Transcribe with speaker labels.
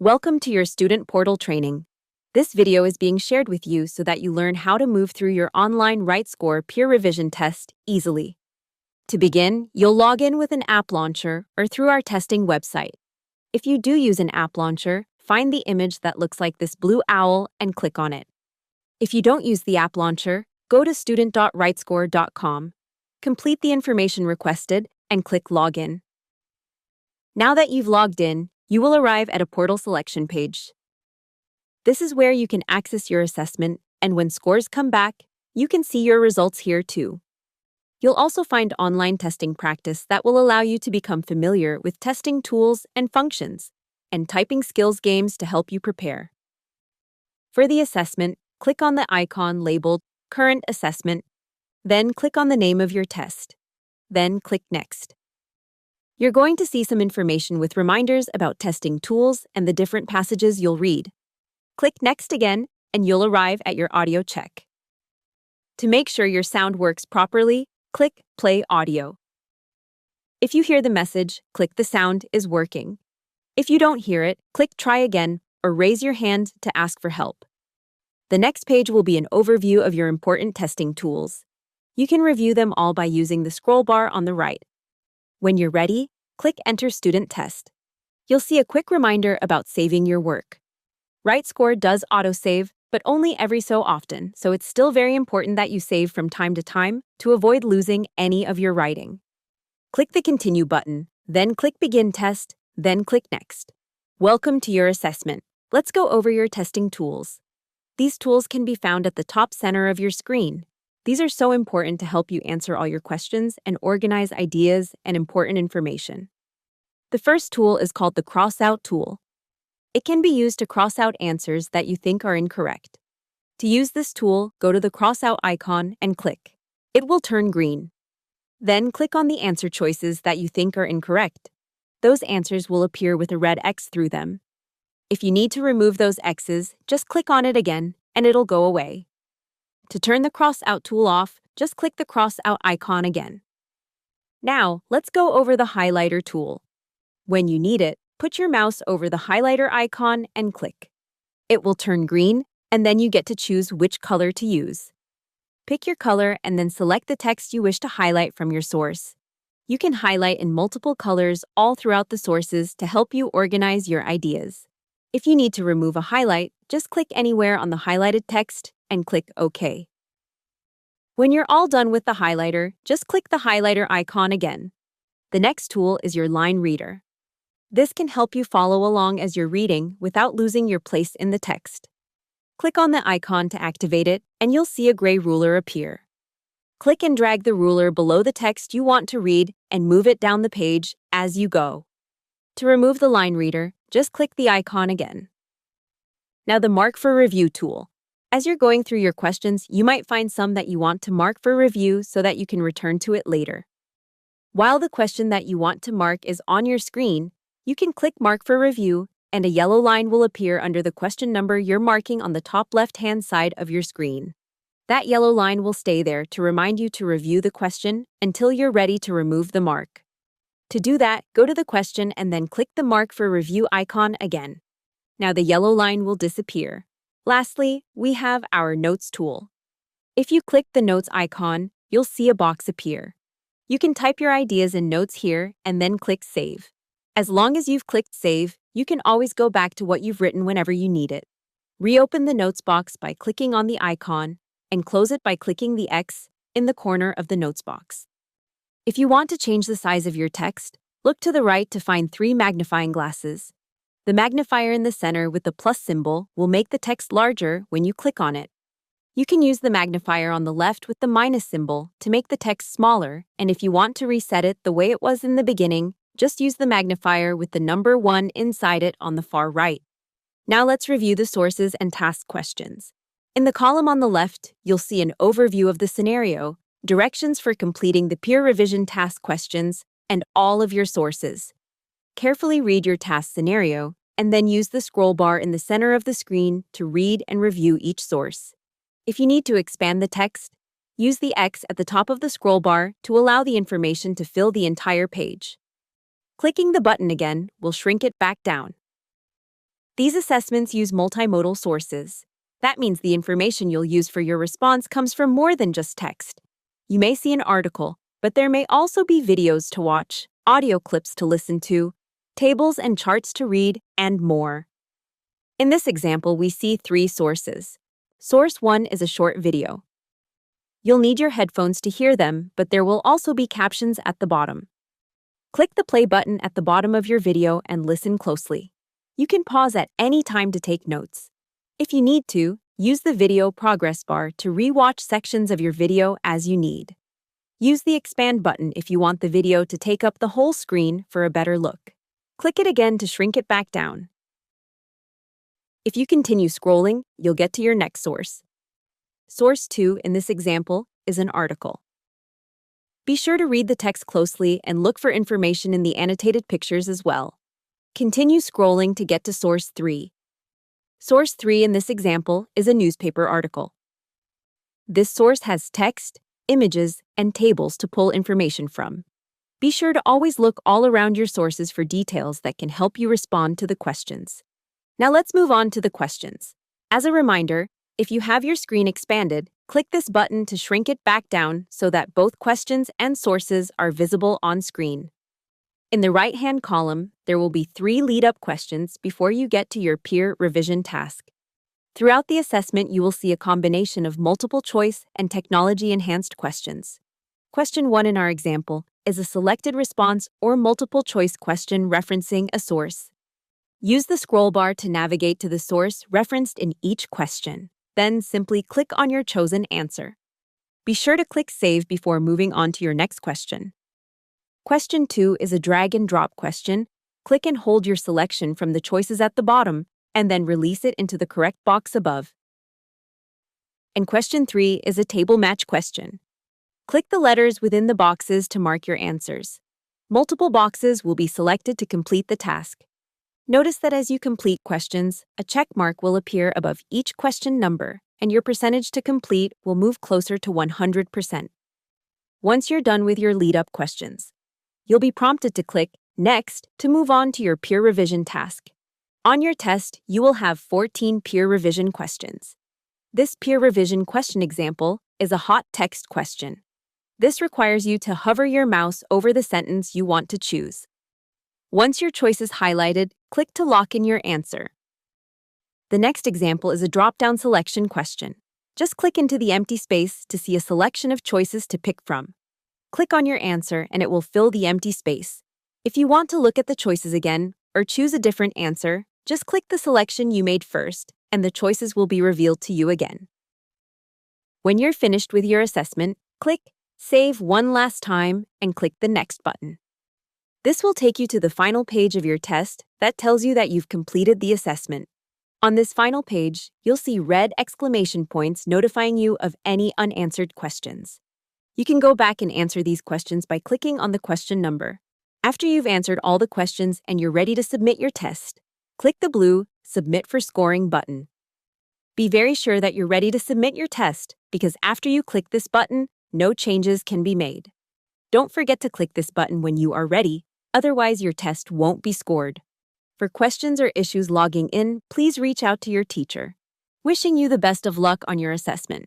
Speaker 1: Welcome to your student portal training. This video is being shared with you so that you learn how to move through your online RightScore peer revision test easily. To begin, you'll log in with an app launcher or through our testing website. If you do use an app launcher, find the image that looks like this blue owl and click on it. If you don't use the app launcher, go to student.rightscore.com, complete the information requested, and click Login. Now that you've logged in, you will arrive at a portal selection page. This is where you can access your assessment, and when scores come back, you can see your results here too. You'll also find online testing practice that will allow you to become familiar with testing tools and functions, and typing skills games to help you prepare. For the assessment, click on the icon labeled Current Assessment, then click on the name of your test. Then click Next. You're going to see some information with reminders about testing tools and the different passages you'll read. Click Next again, and you'll arrive at your audio check. To make sure your sound works properly, click Play Audio. If you hear the message, click The sound is working. If you don't hear it, click Try again or raise your hand to ask for help. The next page will be an overview of your important testing tools. You can review them all by using the scroll bar on the right. When you're ready, click Enter Student Test. You'll see a quick reminder about saving your work. RightScore does autosave, but only every so often, so it's still very important that you save from time to time to avoid losing any of your writing. Click the Continue button, then click Begin Test, then click Next. Welcome to your assessment. Let's go over your testing tools. These tools can be found at the top center of your screen. These are so important to help you answer all your questions and organize ideas and important information. The first tool is called the Crossout tool. It can be used to cross out answers that you think are incorrect. To use this tool, go to the crossout icon and click. It will turn green. Then click on the answer choices that you think are incorrect. Those answers will appear with a red X through them. If you need to remove those X's, just click on it again and it'll go away. To turn the Crossout tool off, just click the Crossout icon again. Now, let's go over the Highlighter tool. When you need it, put your mouse over the highlighter icon and click. It will turn green, and then you get to choose which color to use. Pick your color and then select the text you wish to highlight from your source. You can highlight in multiple colors all throughout the sources to help you organize your ideas. If you need to remove a highlight, just click anywhere on the highlighted text and click OK. When you're all done with the highlighter, just click the highlighter icon again. The next tool is your line reader. This can help you follow along as you're reading without losing your place in the text. Click on the icon to activate it, and you'll see a gray ruler appear. Click and drag the ruler below the text you want to read and move it down the page as you go. To remove the line reader, just click the icon again. Now the Mark for Review tool. As you're going through your questions, you might find some that you want to mark for review so that you can return to it later. While the question that you want to mark is on your screen, you can click Mark for Review, and a yellow line will appear under the question number you're marking on the top left-hand side of your screen. That yellow line will stay there to remind you to review the question until you're ready to remove the mark. To do that, go to the question and then click the Mark for Review icon again. Now the yellow line will disappear. Lastly, we have our Notes tool. If you click the Notes icon, you'll see a box appear. You can type your ideas in Notes here and then click Save. As long as you've clicked Save, you can always go back to what you've written whenever you need it. Reopen the Notes box by clicking on the icon and close it by clicking the X in the corner of the Notes box. If you want to change the size of your text, look to the right to find 3 magnifying glasses. The magnifier in the center with the plus symbol will make the text larger when you click on it. You can use the magnifier on the left with the minus symbol to make the text smaller, and if you want to reset it the way it was in the beginning, just use the magnifier with the number 1 inside it on the far right. Now let's review the sources and task questions. In the column on the left, you'll see an overview of the scenario, directions for completing the peer revision task questions, and all of your sources. Carefully read your task scenario, and then use the scroll bar in the center of the screen to read and review each source. If you need to expand the text, use the X at the top of the scroll bar to allow the information to fill the entire page. Clicking the button again will shrink it back down. These assessments use multimodal sources. That means the information you'll use for your response comes from more than just text. You may see an article, but there may also be videos to watch, audio clips to listen to, tables and charts to read, and more. In this example, we see 3 sources. Source 1 is a short video. You'll need your headphones to hear them, but there will also be captions at the bottom. Click the play button at the bottom of your video and listen closely. You can pause at any time to take notes. If you need to, use the video progress bar to re-watch sections of your video as you need. Use the expand button if you want the video to take up the whole screen for a better look. Click it again to shrink it back down. If you continue scrolling, you'll get to your next source. Source 2 in this example is an article. Be sure to read the text closely and look for information in the annotated pictures as well. Continue scrolling to get to source 3. Source 3 in this example is a newspaper article. This source has text, images, and tables to pull information from. Be sure to always look all around your sources for details that can help you respond to the questions. Now let's move on to the questions. As a reminder, if you have your screen expanded, click this button to shrink it back down so that both questions and sources are visible on screen. In the right-hand column, there will be 3 lead-up questions before you get to your peer revision task. Throughout the assessment, you will see a combination of multiple choice and technology-enhanced questions. Question 1 in our example is a selected response or multiple choice question referencing a source. Use the scroll bar to navigate to the source referenced in each question. Then simply click on your chosen answer. Be sure to click Save before moving on to your next question. Question 2 is a drag and drop question. Click and hold your selection from the choices at the bottom, and then release it into the correct box above. And question 3 is a table match question. Click the letters within the boxes to mark your answers. Multiple boxes will be selected to complete the task. Notice that as you complete questions, a check mark will appear above each question number, and your percentage to complete will move closer to 100%. Once you're done with your lead-up questions, you'll be prompted to click Next to move on to your peer revision task. On your test, you will have 14 peer revision questions. This peer revision question example is a hot text question. This requires you to hover your mouse over the sentence you want to choose. Once your choice is highlighted, click to lock in your answer. The next example is a drop-down selection question. Just click into the empty space to see a selection of choices to pick from. Click on your answer and it will fill the empty space. If you want to look at the choices again or choose a different answer, just click the selection you made first and the choices will be revealed to you again. When you're finished with your assessment, click Save one last time and click the Next button. This will take you to the final page of your test that tells you that you've completed the assessment. On this final page, you'll see red exclamation points notifying you of any unanswered questions. You can go back and answer these questions by clicking on the question number. After you've answered all the questions and you're ready to submit your test, click the blue Submit for Scoring button. Be very sure that you're ready to submit your test because after you click this button, no changes can be made. Don't forget to click this button when you are ready, otherwise your test won't be scored. For questions or issues logging in, please reach out to your teacher. Wishing you the best of luck on your assessment.